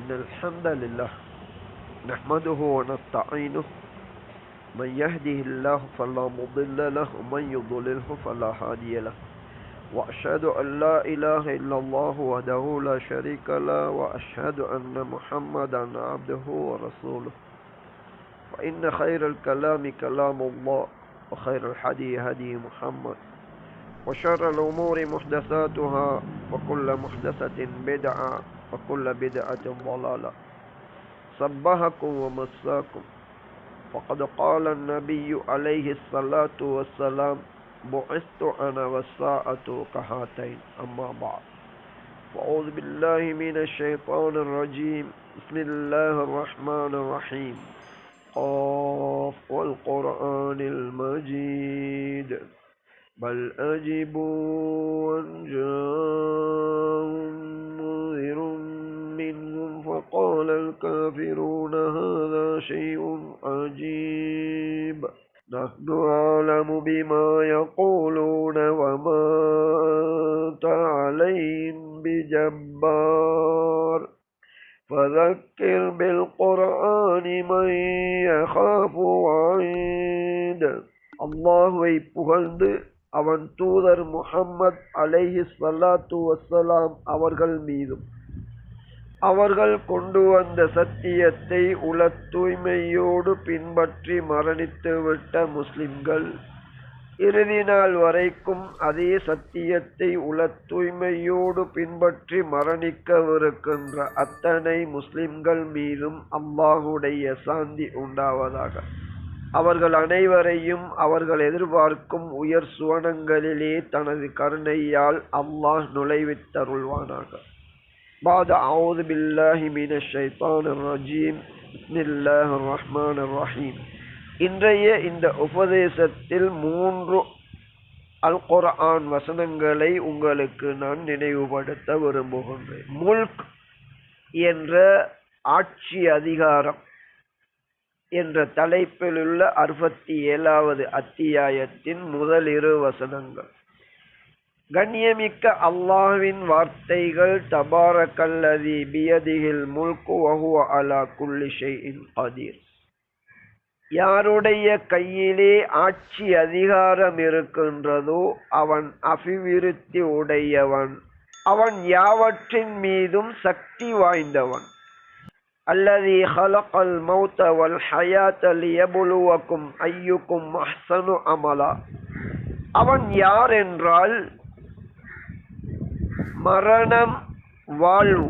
إن الحمد لله نحمده ونستعينه من يهده الله فلا مضل له ومن يضلله فلا هادي له وأشهد أن لا إله إلا الله وحده لا شريك له وأشهد أن محمدا عبده ورسوله فإن خير الكلام كلام الله وخير الهدي هدي محمد وشر الأمور محدثاتها وكل محدثة بدعة وكل بدعة ضلالة صبحكم ومساكم فقد قال النبي عليه الصلاة والسلام بعثت أنا والساعة كهاتين أما بعد فأعوذ بالله من الشيطان الرجيم بسم الله الرحمن الرحيم قاف والقرآن المجيد بل أجبوا أن جاءهم منذر منهم فقال الكافرون هذا شيء عجيب نحن أعلم بما يقولون وما أنت عليهم بجبار فذكر بالقرآن من يخاف وعيد அல்லாஹ்வை புகழ்ந்து அவன் தூதர் முஹம்மது அலைஹி ஸலாத்து வஸ்ஸலாம் அவர்கள் மீதும் அவர்கள் கொண்டு வந்த சத்தியத்தை உள தூய்மையோடு பின்பற்றி மரணித்துவிட்ட முஸ்லிம்கள் இறுதி நாள் வரைக்கும் அதே சத்தியத்தை உள தூய்மையோடு பின்பற்றி மரணிக்கவிருக்கின்ற அத்தனை முஸ்லிம்கள் மீதும் அல்லாஹுடைய சாந்தி உண்டாவதாக. அவர்கள் அனைவரையும் அவர்கள் எதிர்பார்க்கும் உயர் சுவனங்களிலே தனது கருணையால் அல்லாஹ் நுழைவித்தருள்வானாக. பாத அஊது பில்லாஹி மினஷ் ஷைத்தானிர் ரஜீம். பிஸ்மில்லாஹிர் ரஹ்மானிர் ரஹீம். இன்றைய இந்த உபதேசத்தில் 3 அல் குர்ஆன் வசனங்களை உங்களுக்கு நான் நினைவுபடுத்த விரும்புகின்றேன். முல்க் என்ற ஆட்சி அதிகாரம் என்ற தலைப்பில் உள்ள 67வது அத்தியாயத்தின் முதல் 2 வசனங்கள். கண்ணியமிக்க அல்லாஹ்வின் வார்த்தைகள். தபாரக்கல்லதி பியதிஹில் முல்கு வஹுவ அலா குல்லி ஷைஇன் கதீர். யாருடைய கையிலே ஆட்சி அதிகாரம் இருக்கின்றதோ அவன் அபிவிருத்தி உடையவன், அவன் யாவற்றின் மீதும் சக்தி வாய்ந்தவன். அல்லதி ஹலகல் மௌத வல் ஹயாத லியபுலுவக்கும் ஐயுக்கும் அஹ்சனு அமலா. அவன் யார் என்றால் மரணம், வாழ்வு,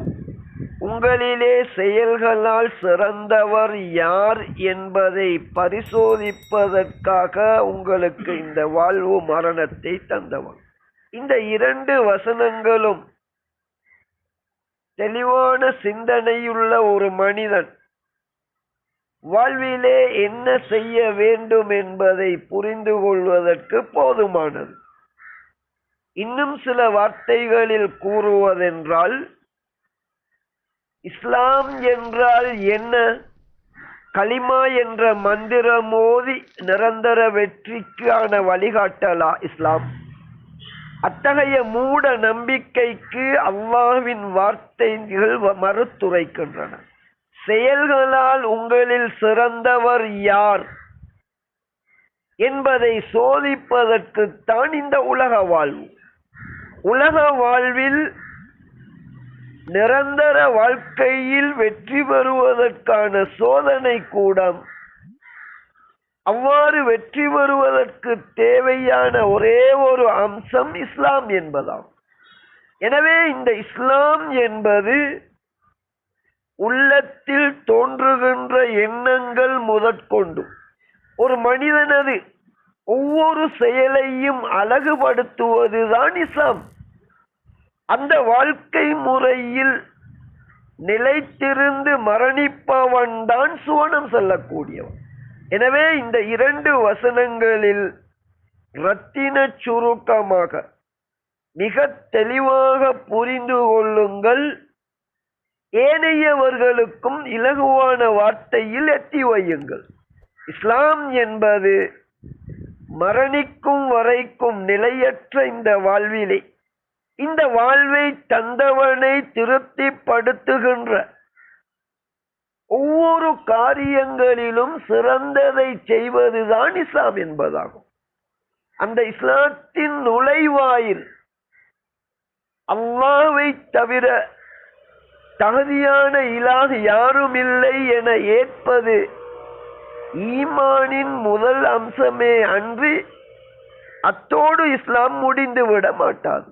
உங்களிலே செயல்களால் சிறந்தவர் யார் என்பதை பரிசோதிப்பதற்காக உங்களுக்கு இந்த வாழ்வு மரணத்தை தந்தவன். இந்த 2 வசனங்களும் தெளிவான சிந்தனையுள்ள ஒரு மனிதன் வாழ்விலே என்ன செய்ய வேண்டும் என்பதை புரிந்து கொள்வதற்கு போதுமானது. இன்னும் சில வார்த்தைகளில் கூறுவதென்றால், இஸ்லாம் என்றால் என்ன? கலிமா என்ற மந்திரமோதி நிரந்தர வெற்றிக்கான வழிகாட்டலா இஸ்லாம்? அத்தகைய மூட நம்பிக்கைக்கு அல்லாஹ்வின் வார்த்தைகள் மறுத்துரைக்கின்றன. செயல்களால் உங்களில் சிறந்தவர் யார் என்பதை சோதிப்பதற்குத்தான் இந்த உலக வாழ்வு. உலக வாழ்வில் நிரந்தர வாழ்க்கையில் வெற்றி பெறுவதற்கான சோதனை கூடம். அவ்வாறு வெற்றி பெறுவதற்கு தேவையான ஒரே ஒரு அம்சம் இஸ்லாம் என்பதாம். எனவே இந்த இஸ்லாம் என்பது உள்ளத்தில் தோன்றுகின்ற எண்ணங்கள் முதற்கொண்டு ஒரு மனிதனது ஒவ்வொரு செயலையும் அழகுபடுத்துவதுதான் இஸ்லாம். அந்த வாழ்க்கை முறையில் நிலைத்திருந்து மரணிப்பவன் தான் சுவனம் செல்லக்கூடியவன். எனவே இந்த 2 வசனங்களில் ரத்தின சுருக்கமாக மிக தெளிவாக புரிந்து கொள்ளுங்கள். ஏனையவர்களுக்கும் இலகுவான வார்த்தையில் எத்தி வையுங்கள். இஸ்லாம் என்பது மரணிக்கும் வரைக்கும் நிலையற்ற இந்த வாழ்விலே இந்த வாழ்வை தந்தவனை திருப்திப்படுத்துகின்ற ஒவ்வொரு காரியங்களிலும் சிறந்ததை செய்வதுதான் இஸ்லாம் என்பதாகும். அந்த இஸ்லாத்தின் நுழைவாயில் அல்லாஹ்வை தவிர தகுதியான இலாஹ் யாரும் இல்லை என ஏற்பது ஈமானின் முதல் அம்சமே அன்றி அத்தோடு இஸ்லாம் முடிந்து விட மாட்டாது.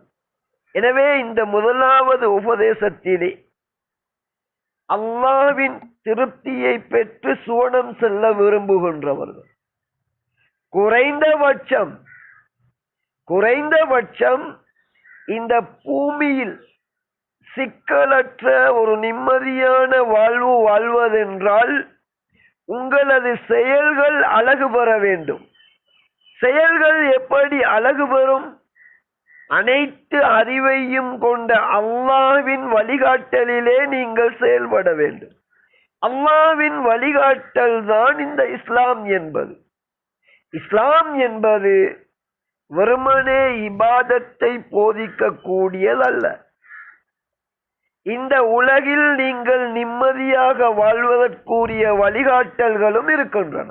எனவே இந்த முதலாவது உபதேசத்திலே அல்லாஹ்வின் திருப்தியை பெற்று சுவனம் செல்ல விரும்புகின்றவர்கள் குறைந்தபட்சம் இந்த பூமியில் சிக்கலற்ற ஒரு நிம்மதியான வாழ்வு வாழ்வதென்றால் உங்களது செயல்கள் அழகு பெற வேண்டும். செயல்கள் எப்படி அழகு பெறும்? அனைத்து அறிவையும் கொண்ட அல்லாஹ்வின் வழிகாட்டலிலே நீங்கள் செயல்பட வேண்டும். அல்லாஹ்வின் வழிகாட்டல் தான் இந்த இஸ்லாம் என்பது. இஸ்லாம் என்பது வெறுமனே இபாதத்தை போதிக்க கூடியதல்ல. இந்த உலகில் நீங்கள் நிம்மதியாக வாழ்வதற்குரிய வழிகாட்டல்களும் இருக்கின்றன.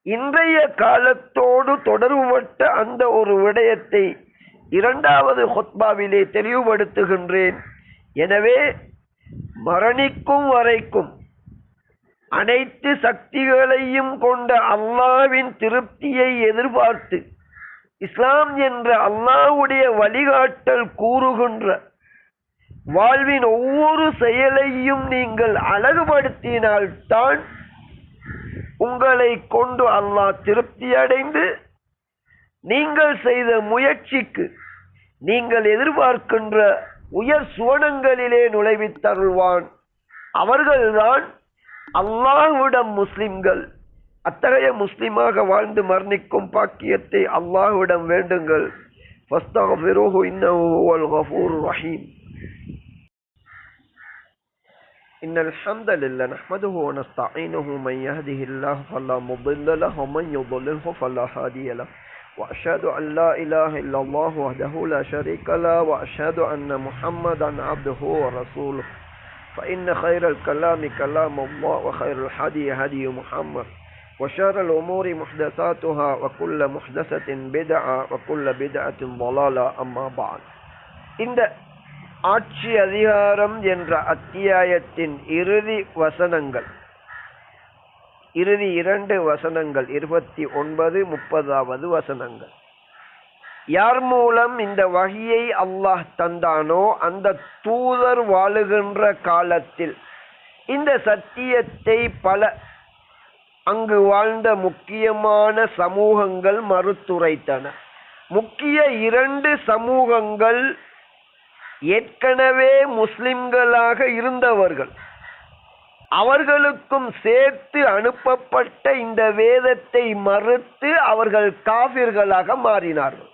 இன்றைய காலத்தோடு தொடர்புபட்ட அந்த ஒரு விடயத்தை இரண்டாவது ஹுத்பாவிலே தெளிவுபடுத்துகின்றேன். எனவே மரணிக்கும் வரைக்கும் அனைத்து சக்திகளையும் கொண்ட அல்லாஹ்வின் திருப்தியை எதிர்பார்த்து இஸ்லாம் என்ற அல்லாஹ்வுடைய வழிகாட்டல் கூறுகின்ற வாழ்வின் ஒவ்வொரு செயலையும் நீங்கள் அழகுபடுத்தினால்தான் உங்களை கொண்டு அல்லாஹ் திருப்தி அடைந்து நீங்கள் செய்த முயற்சிக்கு நீங்கள் எதிர்பார்க்கின்ற உயர் சுவனங்களிலே நுழைவித்தருள்வான். அவர்கள்தான் அல்லாஹ்விடம் முஸ்லிம்கள். அத்தகைய முஸ்லிமாக வாழ்ந்து மரணிக்கும் பாக்கியத்தை அல்லாஹ்விடம் வேண்டுங்கள். ஃபஸ்தக்ஃபிருஹு இன்னஹு ஹுவல் கஃபூருர் ரஹீம். إن الحمد لله نحمده ونستعينه من يهده الله فلا مضل له ومن يضلله فلا هادي له وأشهد أن لا إله إلا الله وحده لا شريك له وأشهد أن محمدا عبده ورسوله فإن خير الكلام كلام الله وخير الهدي هدي محمد وشر الأمور محدثاتها وكل محدثة بدعة وكل بدعة ضلالة أما بعد. இந்த ஆட்சி அதிகாரம் என்ற அத்தியாயத்தின் இறுதி 2 வசனங்கள் 29, 30வது வசனங்கள். யார் மூலம் இந்த வஹியை அல்லாஹ் தந்தானோ அந்த தூதர் வாழுகின்ற காலத்தில் இந்த சத்தியத்தை பல அங்கு வாழ்ந்த முக்கியமான சமூகங்கள் மறுத்துரைத்தன. முக்கிய 2 சமூகங்கள் ஏற்கனவே முஸ்லிம்களாக இருந்தவர்கள். அவர்களுக்கும் சேர்த்து அனுப்பப்பட்ட இந்த வேதத்தை மறுத்து அவர்கள் காஃபிர்களாக மாறினார்கள்.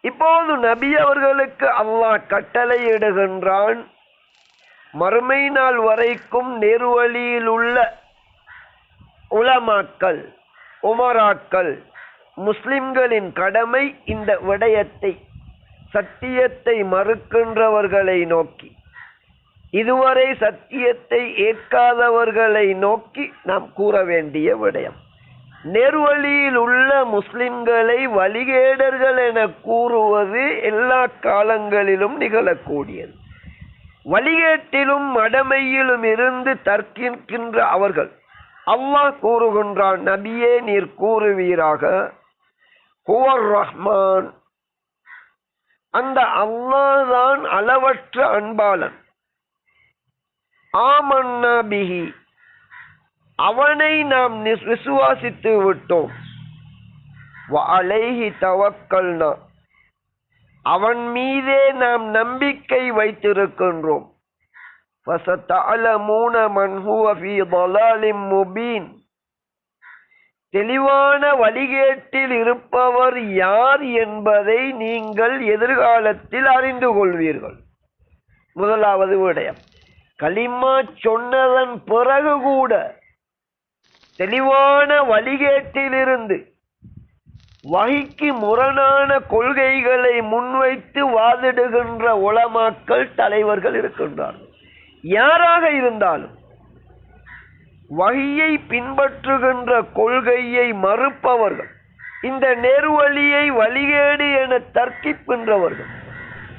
இப்போது நபி அவர்களுக்கு அல்லாஹ் கட்டளையிடுகின்றான், மறுமை நாள் வரைக்கும் நேர்வழியில் உள்ள உலமாக்கள், உமராக்கள், முஸ்லிம்களின் கடமை இந்த விடயத்தை, சத்தியத்தை மறுக்கின்றவர்களை நோக்கி, இதுவரை சத்தியத்தை ஏற்காதவர்களை நோக்கி நாம் கூற வேண்டிய விடயம். நேர்வழியில் உள்ள முஸ்லிம்களை வழிகேடர்கள் என கூறுவது எல்லா காலங்களிலும் நிகழக்கூடியது. வழிகேட்டிலும் மடமையிலும் இருந்து தர்க்கிக்கின்ற அவர்கள் அல்லாஹ் கூறுகின்றான், நபியே நீர் கூறுவீராக, ஹுவர் ரஹ்மான், அந்த அல்லாஹ் தான் அளவற்ற அன்பாளன். ஆமன்னா பிஹி, அவனை நாம் விசுவாசித்து விட்டோம். வ அலைஹி தவக்கல்னா, அவன் மீதே நாம் நம்பிக்கை வைத்திருக்கின்றோம். ஃபஸதஅலமூன மன் ஹுவ ஃபீ ضலாலின் முபீன், தெளிவான வழிகேட்டில் இருப்பவர் யார் என்பதை நீங்கள் எதிர்காலத்தில் அறிந்து கொள்வீர்கள். முதலாவது விடயம், கலிமா சொன்னதன் பிறகு கூட தெளிவான வழிகேட்டிலிருந்து வஹிக்கு முரணான கொள்கைகளை முன்வைத்து வாதிடுகின்ற உலமாக்கள் தலைவர்கள் இருக்கின்றார்கள். யாராக இருந்தாலும் வஹியை பின்பற்றுகின்ற கொள்கையை மறுப்பவர்கள், இந்த நேர்வழியை வழிகேடு என தர்க்கிக்கின்றவர்கள்,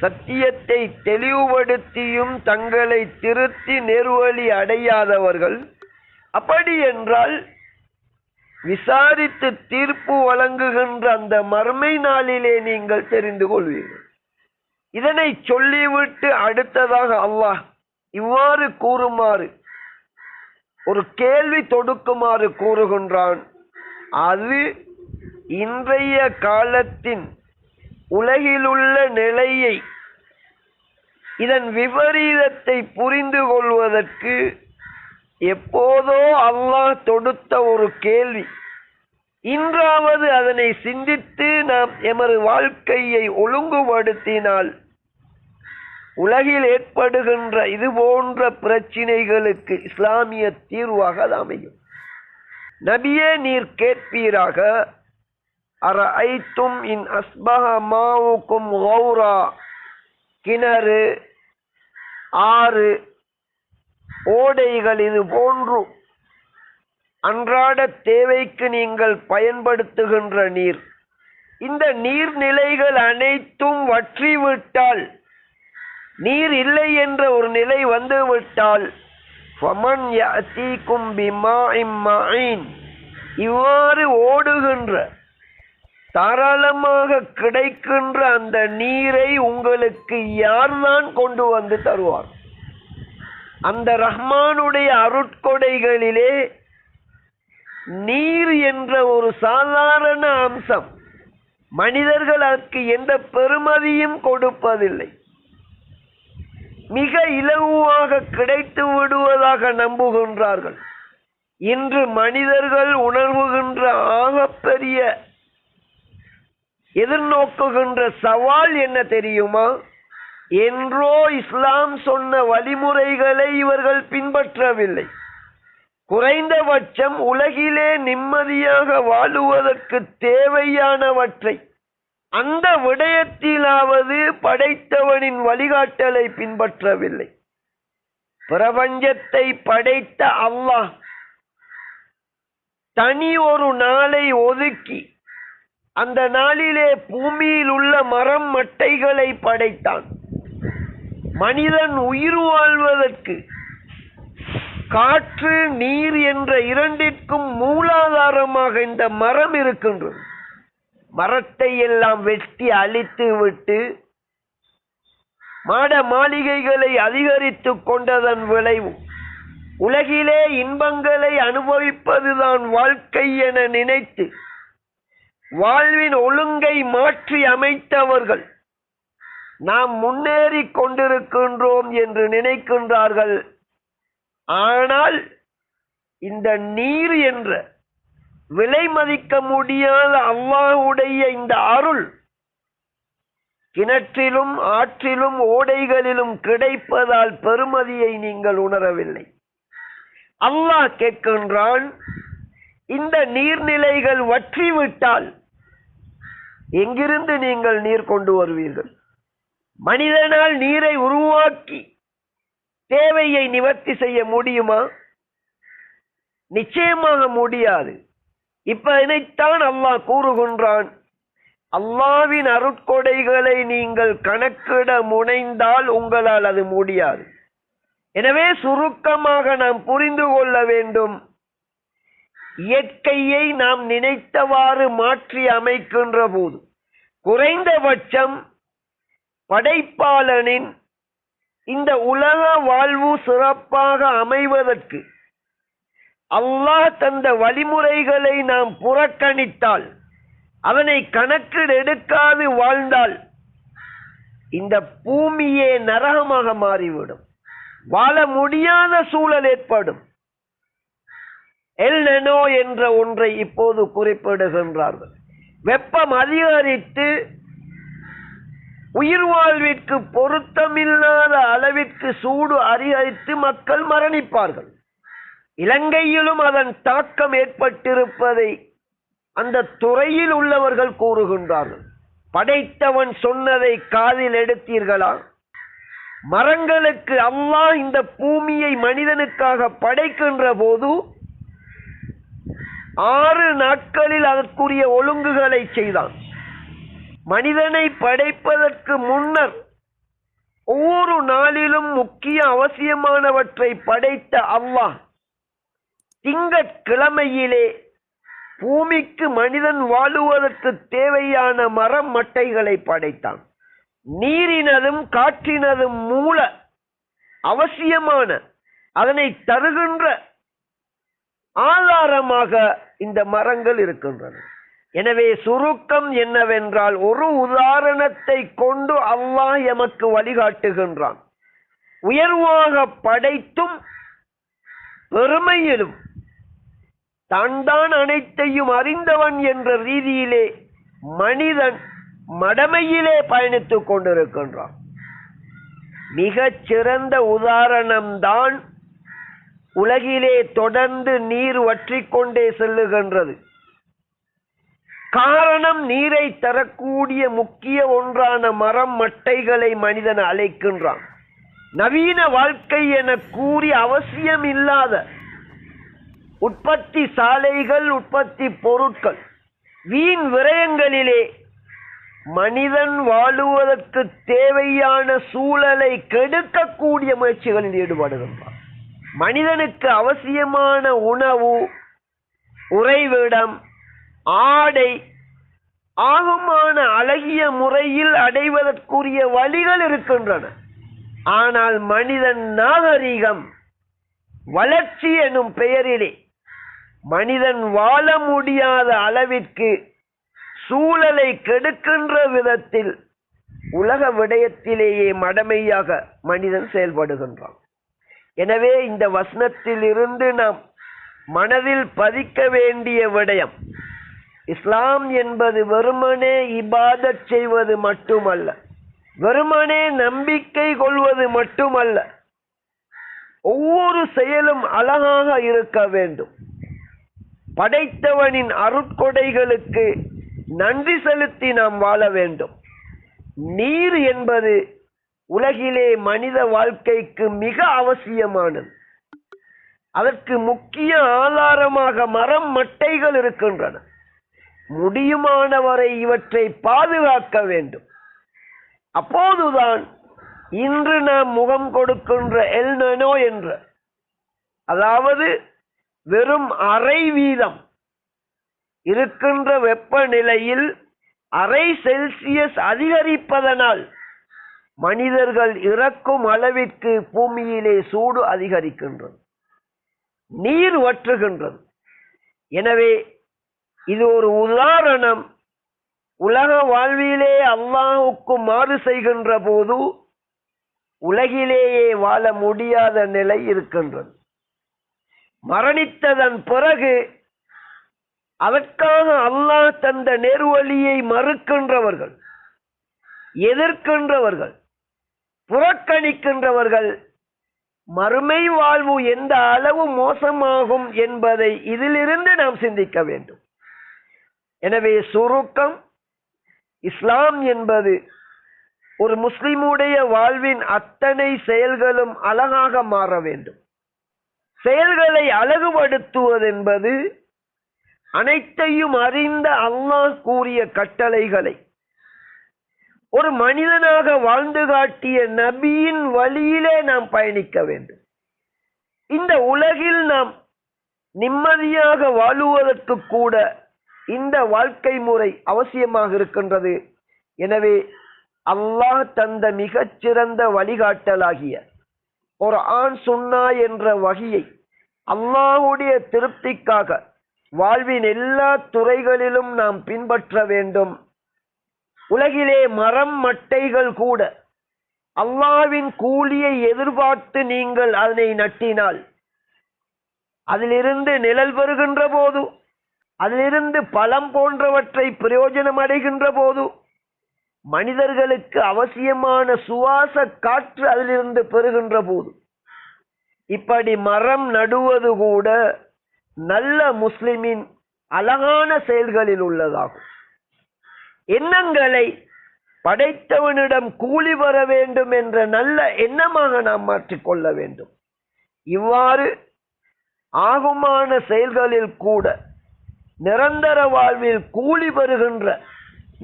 சத்தியத்தை தெளிவுபடுத்தியும் தங்களை திருத்தி நேர்வழி அடையாதவர்கள், அப்படி என்றால் விசாரித்து தீர்ப்பு வழங்குகின்ற அந்த மறுமை நாளிலே நீங்கள் தெரிந்து கொள்வீர்கள். இதனை சொல்லிவிட்டு அடுத்ததாக அல்லாஹ் இவ்வாறு கூறுமாறு, ஒரு கேள்வி தொடுக்குமாறு கூறுகின்றான். அது இன்றைய காலத்தின் உலகிலுள்ள நிலையை, இதன் விபரீதத்தை புரிந்து கொள்வதற்கு எப்போதோ அல்லாஹ் தொடுத்த ஒரு கேள்வி. இன்றாவது அதனை சிந்தித்து நாம் எமது வாழ்க்கையை ஒழுங்குபடுத்தினால் உலகில் ஏற்படுகின்ற இது போன்ற பிரச்சினைகளுக்கு இஸ்லாமிய தீர்வாக அது அமையும். நபியே, நீர் கேட்பீராக, அரஐத்தும் இன் அஸ்பஹ மாவுக்கும் கௌரா, கிணறு, ஆறு, ஓடைகள், இது போன்று அன்றாட தேவைக்கு நீங்கள் பயன்படுத்துகின்ற நீர், இந்த நீர்நிலைகள் அனைத்தும் வற்றிவிட்டால், நீர் இல்லை என்ற ஒரு நிலை வந்துவிட்டால், ஃபமன் யஅதீக்கும் பிமாஇன் மஈன், இவ்வாறு ஓடுகின்ற தாராளமாக கிடைக்கின்ற அந்த நீரை உங்களுக்கு யார்தான் கொண்டு வந்து தருவார்? அந்த ரஹ்மானுடைய அருட்கொடைகளிலே நீர் என்ற ஒரு சாதாரண அம்சம், மனிதர்கள் அதற்கு எந்த பெறுமதியும் கொடுப்பதில்லை, மிக இலகுவாக கிடைத்து விடுவதாக நம்புகின்றார்கள். இன்று மனிதர்கள் உணர்வுகின்ற ஆகப்பெரிய எதிர்நோக்குகின்ற சவால் என்ன தெரியுமா? என்றோ இஸ்லாம் சொன்ன வழிமுறைகளை இவர்கள் பின்பற்றவில்லை. குறைந்தபட்சம் உலகிலே நிம்மதியாக வாழுவதற்கு தேவையானவற்றை அந்த விடயத்திலாவது படைத்தவனின் வழிகாட்டலை பின்பற்றவில்லை. பிரபஞ்சத்தை படைத்த அல்லாஹ் தனி ஒரு நாளை ஒதுக்கி அந்த நாளிலே பூமியில் உள்ள மரம் மட்டைகளை படைத்தான். மனிதன் உயிர் வாழ்வதற்கு காற்று, நீர் என்ற இரண்டிற்கும் மூலாதாரமாக இந்த மரம் இருக்கின்றது. மரத்தை எல்லாம் வெட்டி அழித்து விட்டு மாட மாளிகைகளை அதிகரித்து கொண்டதன் விளைவு, உலகிலே இன்பங்களை அனுபவிப்பதுதான் வாழ்க்கை என நினைத்து வாழ்வின் ஒழுங்கை மாற்றி அமைத்தவர்கள் நாம் முன்னேறி கொண்டிருக்கின்றோம் என்று நினைக்கின்றார்கள். ஆனால் இந்த நீர் என்ற விலை மதிக்க முடியாத அல்லாஹ்வுடைய இந்த அருள் கிணற்றிலும் ஆற்றிலும் ஓடைகளிலும் கிடைப்பதால் பெருமதியை நீங்கள் உணரவில்லை. அல்லாஹ் கேட்கின்றான், இந்த நீர்நிலைகள் வற்றிவிட்டால் எங்கிருந்து நீங்கள் நீர் கொண்டு வருவீர்கள்? மனிதனால் நீரை உருவாக்கி தேவையை நிவர்த்தி செய்ய முடியுமா? நிச்சயமாக முடியாது. இப்ப இதைத்தான் அல்லாஹ் கூறுகின்றான், அல்லாஹ்வின் அருட்கொடைகளை நீங்கள் கணக்கிட முனைந்தால் உங்களால் அது முடியாது. எனவே சுருக்கமாக நாம் புரிந்து கொள்ள வேண்டும், இயற்கையை நாம் நினைத்தவாறு மாற்றி அமைக்கின்ற போது குறைந்தபட்சம் படைப்பாளனின் இந்த உலக வாழ்வு சிறப்பாக அமைவதற்கு அல்லாஹ் தந்த வழிமுறைகளை நாம் புறக்கணித்தால், அதனை கணக்கில் எடுக்காது வாழ்ந்தால் இந்த பூமியே நரகமாக மாறிவிடும். வாழ முடியாத சூழல் ஏற்படும். எல் நெனோ என்ற ஒன்றை இப்போது குறிப்பிடுகின்றார்கள். வெப்பம் அதிகரித்து உயிர் வாழ்விற்கு பொருத்தமில்லாத அளவிற்கு சூடு அதிகரித்து மக்கள் மரணிப்பார்கள். இலங்கையிலும் அதன் தாக்கம் ஏற்பட்டிருப்பதை அந்த துறையில் உள்ளவர்கள் கூறுகின்றார்கள். படைத்தவன் சொன்னதை காதில் எடுத்தீர்களா? மரங்களுக்கு அல்லாஹ் இந்த பூமியை மனிதனுக்காக படைக்கின்ற போது 6 நாட்களில் அதற்குரிய ஒழுங்குகளை செய்தான். மனிதனை படைப்பதற்கு முன்னர் ஒவ்வொரு நாளிலும் முக்கிய அவசியமானவற்றை படைத்த அல்லாஹ் திங்கட்கிழமையிலே பூமிக்கு மனிதன் வாழுவதற்கு தேவையான மரம் மட்டைகளை படைத்தான். நீரினதும் காற்றினதும் மூல அவசியமான அதனை தருகின்ற ஆதாரமாக இந்த மரங்கள் இருக்கின்றன. எனவே சுருக்கம் என்னவென்றால், ஒரு உதாரணத்தை கொண்டு அல்லாஹ் எமக்கு வழிகாட்டுகின்றான். உயர்வாக படைத்தும் பெருமையிலும் தான் அனைத்தையும் அறிந்தவன் என்ற ரீதியிலே மனிதன் மடமையிலே பயணித்துக் கொண்டிருக்கின்றான். மிகச் சிறந்த உதாரணம்தான் உலகிலே தொடர்ந்து நீர் வற்றிக்கொண்டே செல்லுகின்றது. காரணம், நீரை தரக்கூடிய முக்கிய ஒன்றான மரம் மட்டைகளை மனிதன் அழைக்கின்றான். நவீன வாழ்க்கை என கூறி அவசியம் இல்லாத உற்பத்தி சாலைகள், உற்பத்தி பொருட்கள், வீண் விரயங்களிலே மனிதன் வாழுவதற்கு தேவையான சூழலை கெடுக்கக்கூடிய முயற்சிகளில் ஈடுபடுகின்றான். மனிதனுக்கு அவசியமான உணவு, உறைவிடம், ஆடை ஆகுமான அழகிய முறையில் அடைவதற்குரிய வழிகள் இருக்கின்றன. ஆனால் மனிதன் நாகரிகம், வளர்ச்சி எனும் பெயரிலே மனிதன் வாழ முடியாத அளவிற்கு சூழலை கெடுக்கின்ற விதத்தில் உலக விடயத்திலேயே மடமையாக மனிதன் செயல்படுகின்றான். எனவே இந்த வசனத்தில் இருந்து நாம் மனதில் பதிக்க வேண்டிய விடயம், இஸ்லாம் என்பது வெறுமனே இபாதத் செய்வது மட்டுமல்ல, வெறுமனே நம்பிக்கை கொள்வது மட்டுமல்ல. ஒவ்வொரு செயலும் அழகாக இருக்க வேண்டும். படைத்தவனின் அருட்கொடைகளுக்கு நன்றி செலுத்தி நாம் வாழ வேண்டும். நீர் என்பது உலகிலே மனித வாழ்க்கைக்கு மிக அவசியமானது. அதற்கு முக்கிய ஆதாரமாக மரம் மட்டைகள் இருக்கின்றன. முடியுமானவரை இவற்றை பாதுகாக்க வேண்டும். அப்போதுதான் இன்று நாம் முகம் கொடுக்கின்ற எல் நனோ என்ற, அதாவது வெறும் 1/2 வீதம் இருக்கின்ற வெப்பநிலையில் 1/2 செல்சியஸ் அதிகரிப்பதனால் மனிதர்கள் இறக்கும் அளவிற்கு பூமியிலே சூடு அதிகரிக்கின்றது, நீர் வற்றுகின்றது. எனவே இது ஒரு உதாரணம். உலக வாழ்விலே அல்லாஹ்வுக்கு மாறு செய்கின்ற போது உலகிலேயே வாழ முடியாத நிலை இருக்கின்றது. மரணித்ததன் பிறகு அதற்காக அல்லாஹ் தந்த நேர்வழியை மறுக்கின்றவர்கள், எதிர்க்கின்றவர்கள், புறக்கணிக்கின்றவர்கள் மறுமை வாழ்வு எந்த அளவு மோசமாகும் என்பதை இதிலிருந்து நாம் சிந்திக்க வேண்டும். எனவே சுருக்கம், இஸ்லாம் என்பது ஒரு முஸ்லிமுடைய வாழ்வின் அத்தனை செயல்களும் அழகாக மாற வேண்டும். செயல்களை அழகுபடுத்துவது என்பது அனைத்தையும் அறிந்த அல்லாஹ் கூறிய கட்டளைகளை ஒரு மனிதனாக வாழ்ந்து காட்டிய நபியின் வழியிலே நாம் பயணிக்க வேண்டும். இந்த உலகில் நாம் நிம்மதியாக வாழுவதற்கு கூட இந்த வாழ்க்கை முறை அவசியமாக இருக்கின்றது. எனவே அல்லாஹ் தந்த மிகச்சிறந்த வழிகாட்டலாகிய குர்ஆன் சுன்னா என்ற வகையை அல்லாஹ்வுடைய திருப்திக்காக வாழ்வின் எல்லா துறைகளிலும் நாம் பின்பற்ற வேண்டும். உலகிலே மரம் மட்டைகள் கூட அல்லாஹ்வின் கூலியை எதிர்பார்த்து நீங்கள் அதனை நட்டினால், அதிலிருந்து நிழல் பெறுகின்ற போது, அதிலிருந்து பழம் போன்றவற்றை பிரயோஜனம் அடைகின்ற போது, மனிதர்களுக்கு அவசியமான சுவாச காற்று அதிலிருந்து பெறுகின்ற போது, இப்படி மரம் நடுவது கூட நல்ல முஸ்லிமின் அழகான செயல்களில் உள்ளதாகும். எண்ணங்களை படைத்தவனிடம் கூலி வர வேண்டும் என்ற நல்ல எண்ணமாக நாம் மாற்றிக்கொள்ள வேண்டும். இவ்வாறு ஆகுமான செயல்களில் கூட நிரந்தர வாழ்வில் கூலி வருகின்ற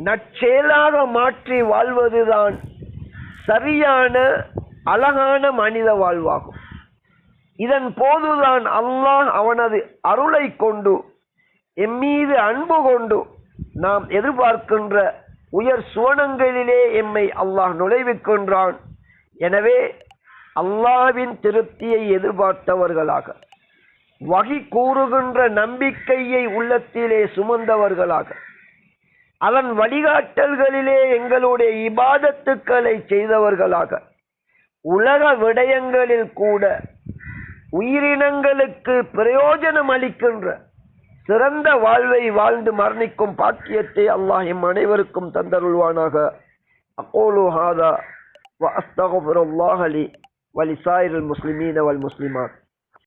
நற்செயலாக மாற்றி வாழ்வதுதான் சரியான அழகான மனித வாழ்வாகும். இதன் போதுதான் அல்லாஹ் அவனது அருளை கொண்டு எம்மீது அன்பு கொண்டு நாம் எதிர்பார்க்கின்ற உயர் சுவனங்களிலே எம்மை அல்லாஹ் நுழைவிக்கின்றான். எனவே அல்லாஹ்வின் திருப்தியை எதிர்பார்த்தவர்களாக, வகி கூறுகின்ற நம்பிக்கையை உள்ளத்திலே சுமந்தவர்களாக, அதன் வழிகாட்டல்களிலே எங்களுடைய இபாதத்துக்களை செய்தவர்களாக, உலக விடயங்களில் கூட உயிரினங்களுக்கு பிரயோஜனம் அளிக்கின்ற சிறந்த வாழ்வை வாழ்ந்து மரணிக்கும் பாக்கியத்தை அல்லாஹ் எம் அனைவருக்கும் தந்தருள்வானாக. அகூலு ஹாதா வ அஸ்தக்ஃபிருல்லாஹ லி வ லிசாயிரில் முஸ்லிமீன வல் முஸ்லிமாத்.